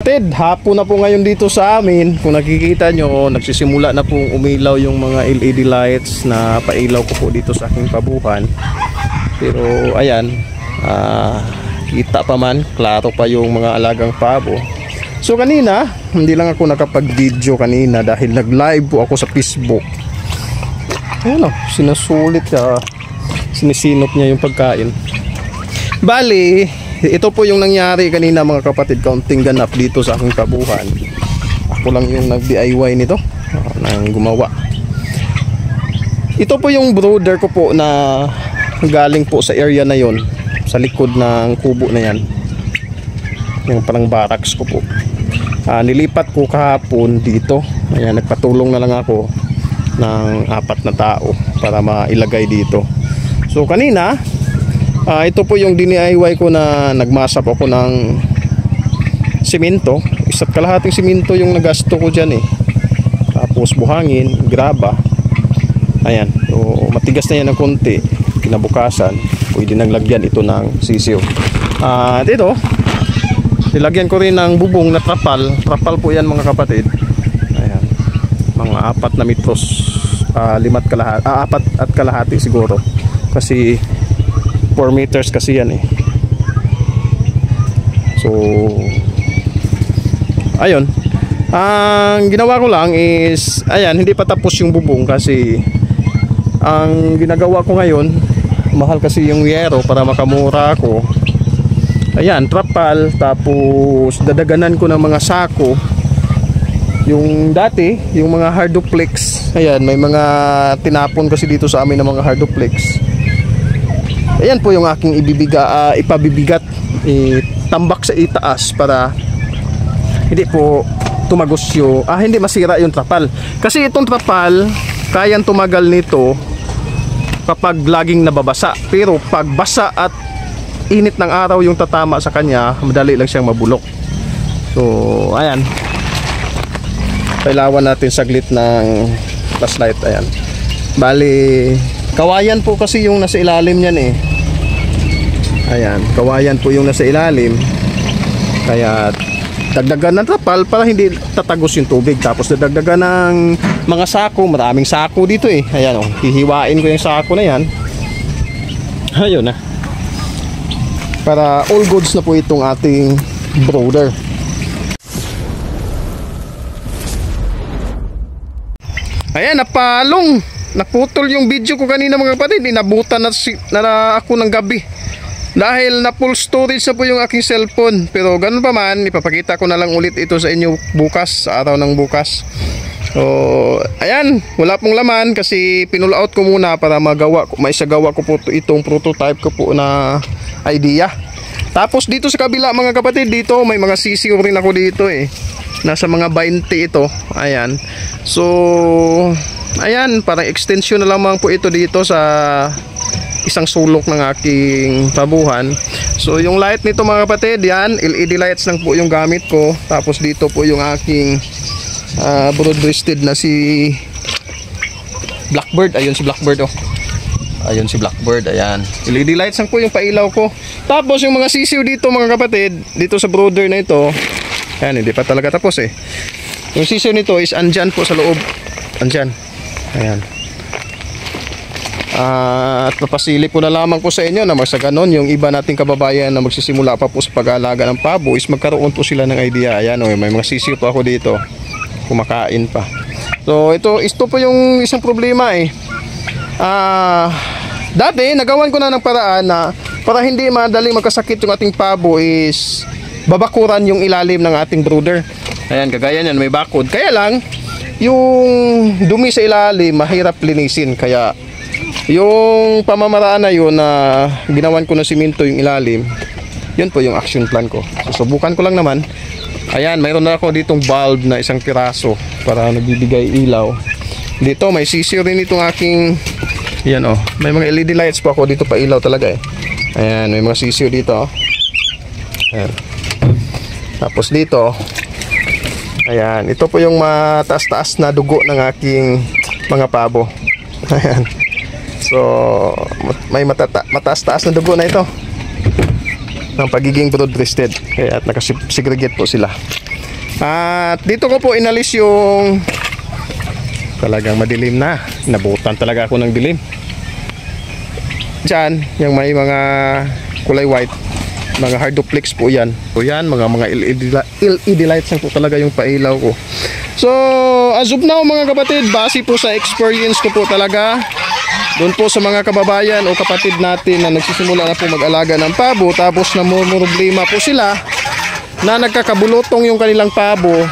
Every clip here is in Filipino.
Hapon na po ngayon dito sa amin. Kung nakikita nyo, nagsisimula na pong umilaw yung mga LED lights na pailaw ko po dito sa aking pabuhan. Pero ayan, kita pa man, klaro pa yung mga alagang pabo. So kanina, hindi lang ako nakapag-video kanina dahil nag-live po ako sa Facebook. Ayan o, sinasulit niya, sinisinop niya yung pagkain. Bali, ito po yung nangyari kanina mga kapatid, kaunting ganap dito sa aking pabuhan. Ako lang yung nag-DIY nito, nang gumawa. Ito po yung brooder ko po na galing po sa area na yon, sa likod ng kubo na yan, yung parang barracks ko po. Nilipat ko kahapon dito. Ayan, nagpatulong na lang ako ng 4 na tao para mailagay dito. So kanina, ito po yung DIY ko na nagmasap ako ng simento. 1.5 simento yung nagasto ko dyan eh. Tapos buhangin, graba. Ayan, so matigas na yan ng konti. Kinabukasan, pwede nang lagyan ito ng sisiw. Dito, nilagyan ko rin ng bubong na trapal. Trapal po yan mga kapatid. Ayan, mga 4 na metros, 4 at kalahati siguro. Kasi 4 meters kasi yan eh. So ayun, ang ginawa ko lang is, ayan, hindi pa tapos yung bubong kasi ang ginagawa ko ngayon, mahal kasi yung yero para makamura ako. Ayan, trapal, tapos dadaganan ko ng mga sako. Yung dati, yung mga harduplex, ayan, may mga tinapon kasi dito sa amin ng mga harduplex. Ayan po yung aking ipabibigat, itambak sa itaas para hindi po tumagos yung, hindi masira yung trapal. Kasi itong trapal, kayang tumagal nito kapag laging nababasa. Pero pag basa at init ng araw yung tatama sa kanya, madali lang siyang mabulok. So, ayan. Kailangan natin saglit ng flashlight. Ayan. Bali, kawayan po kasi yung nasa ilalim niyan eh. Ayan, kawayan po yung nasa ilalim. Kaya dagdagan ng trapal para hindi tatagos yung tubig. Tapos dagdagan ng mga sako. Maraming sako dito eh. Ayan o, hihiwain ko yung sako na yan. Ayun na. Para all goods na po itong ating brooder. Ayan, napalong. Naputol yung video ko kanina mga kapatid. Inabutan na ako ng gabi dahil na full storage na po yung aking cellphone. Pero ganun pa man, ipapakita ko na lang ulit ito sa inyo bukas, sa araw ng bukas. So ayan, wala pong laman kasi pinull out ko muna para maisagawa ko po itong prototype ko po na idea. Tapos dito sa kabila mga kapatid, dito may mga sisiw rin ako dito eh. Nasa mga 20 ito. Ayan. So ayan, parang extension na lamang po ito dito sa isang sulok ng aking pabuhan. So yung light nito mga kapatid, yan, LED lights lang po yung gamit ko. Tapos dito po yung aking broad-breasted na si Blackbird. Ayun si Blackbird oh. Ayun si Blackbird, ayan. LED lights lang po yung pailaw ko. Tapos yung mga sisiw dito mga kapatid, dito sa brooder na ito, ayan, hindi pa talaga tapos eh. Yung sisiw nito is andyan po sa loob. Andyan. Ayan. At papasilip ko na lamang po sa inyo na sa ganon, yung iba nating kababayan na magsisimula pa po sa pag-aalaga ng pabo is magkaroon po sila ng idea. Ayan o, may mga sisiw po ako dito. Kumakain pa. So ito po yung isang problema eh. Dati nagawan ko na ng paraan na para hindi madaling magkasakit yung ating pabo is babakuran yung ilalim ng ating brooder. Ayan, kagaya niyan, may bakod. Kaya lang yung dumi sa ilalim mahirap linisin, kaya yung pamamaraan na yun na ginawan ko ng simento yung ilalim, yun po yung action plan ko. Susubukan ko lang naman. Ayan, mayroon na ako ditong bulb na 1 piraso para nagbibigay ilaw. Dito may sisiw rin itong aking, yan oh, may mga LED lights po ako dito pa ilaw talaga eh. Ayan, may mga sisiw dito oh. Ayan. Tapos dito, ayan, ito po yung mataas-taas na dugo ng aking mga pabo. Ayan. So may mataas-taas na dugo na ito ng pagiging broad-breasted, kaya at nakasegregate po sila. At dito ko po inalis yung talagang madilim na. Nabutan talaga ako ng dilim. Diyan, yung may mga kulay white, mga hard duplex po yan. So yan, mga LED lights lang po talaga yung pailaw ko. So, as of now mga kapatid, base po sa experience ko po talaga, doon po sa mga kababayan o kapatid natin na nagsisimula na po mag-alaga ng pabo, tapos namumroblema po sila na nagkakabulotong yung kanilang pabo,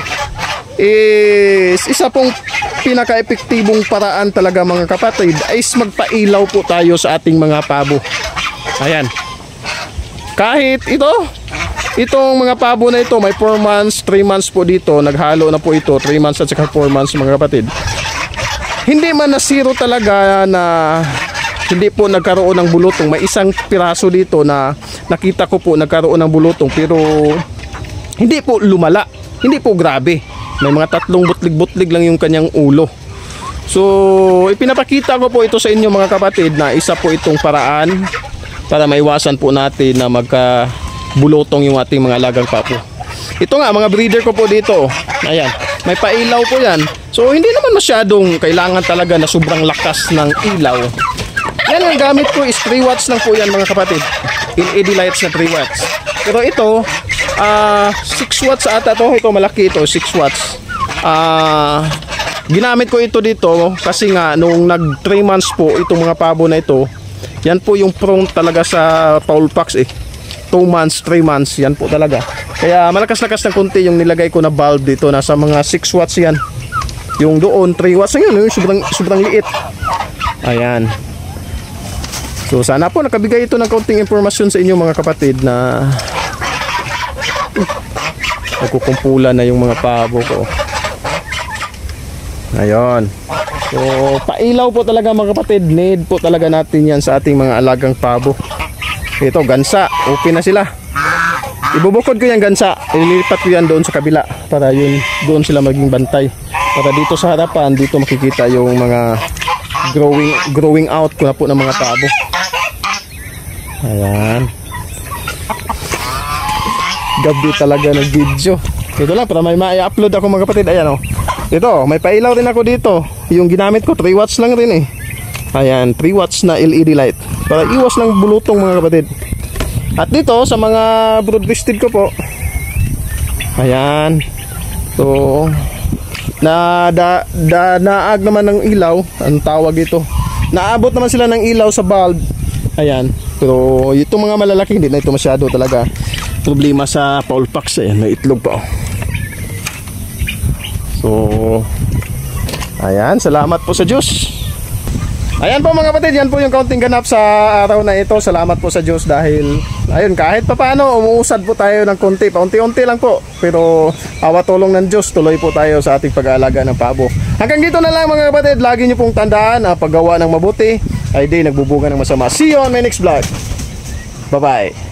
is isa pong pinaka-epektibong paraan talaga mga kapatid is magpailaw po tayo sa ating mga pabo. Ayan. Kahit itong mga pabo na ito, may 4 months, 3 months po dito, naghalo na po ito, 3 months at saka 4 months mga kapatid. Hindi man na zero talaga na hindi po nagkaroon ng bulutong. May isang piraso dito na nakita ko po nagkaroon ng bulutong, pero hindi po lumala, hindi po grabe. May mga 3 butlig-butlig lang yung kanyang ulo. So, ipinapakita ko po ito sa inyo mga kapatid na isa po itong paraan para maiwasan po natin na magkabulutong yung ating mga alagang pabo. Ito nga, mga breeder ko po dito. Ayan, may pailaw po yan. So, hindi naman masyadong kailangan talaga na sobrang lakas ng ilaw. Yan, ang gamit ko is 3 watts lang po yan mga kapatid. LED lights na 3 watts. Pero ito, 6 watts ata to. Ito malaki ito, 6 watts. Ginamit ko ito dito kasi nga nung nag 3 months po itong mga pabo na ito, yan po yung prone talaga sa fowl pox eh. 2 months, 3 months, yan po talaga. Kaya malakas-lakas ng konti yung nilagay ko na bulb dito. Nasa mga 6 watts yan. Yung doon 3 watts na yun, sobrang liit. Ayan. So sana po nakabigay ito ng kaunting impormasyon sa inyo mga kapatid na nagkukumpulan na yung mga pabo ko. Ayun. So pailaw po talaga mga kapatid, need po talaga natin yan sa ating mga alagang pabo. Ito gansa, okay na sila. Ibubukod ko yung gansa, ililipat ko yan doon sa kabila para yun doon sila maging bantay. Para dito sa harapan, dito makikita yung mga growing out ko na po ng mga pabo. Ayan. Gabi talaga ng video. Ito lang para may ma-upload ako mga kapatid. Ayan o. Ito, may pailaw rin ako dito. Yung ginamit ko 3 watts lang rin eh. Ayan, 3 watts na LED light para iwas ng bulutong mga kapatid. At dito sa mga broad-breasted ko po, ayan. So naag naman ng ilaw. Ang tawag ito, naabot naman sila ng ilaw sa bulb. Ayan. Pero itong mga malalaki hindi na ito masyado talaga problema sa fowl pox. Ayan, may itlog pa oh. So ayan, salamat po sa Diyos. Ayan po mga kapatid, yan po yung kaunting ganap sa araw na ito. Salamat po sa Diyos dahil ayun, kahit papaano umuusad po tayo ng konti, paunti-unti lang po. Pero awa tulong ng Diyos, tuloy po tayo sa ating pag-aalaga ng pabo. Hanggang dito na lang mga kapatid, lagi nyo pong tandaan na paggawa ng mabuti ay di nagbubunga ng masama. See you on my next vlog. Bye bye.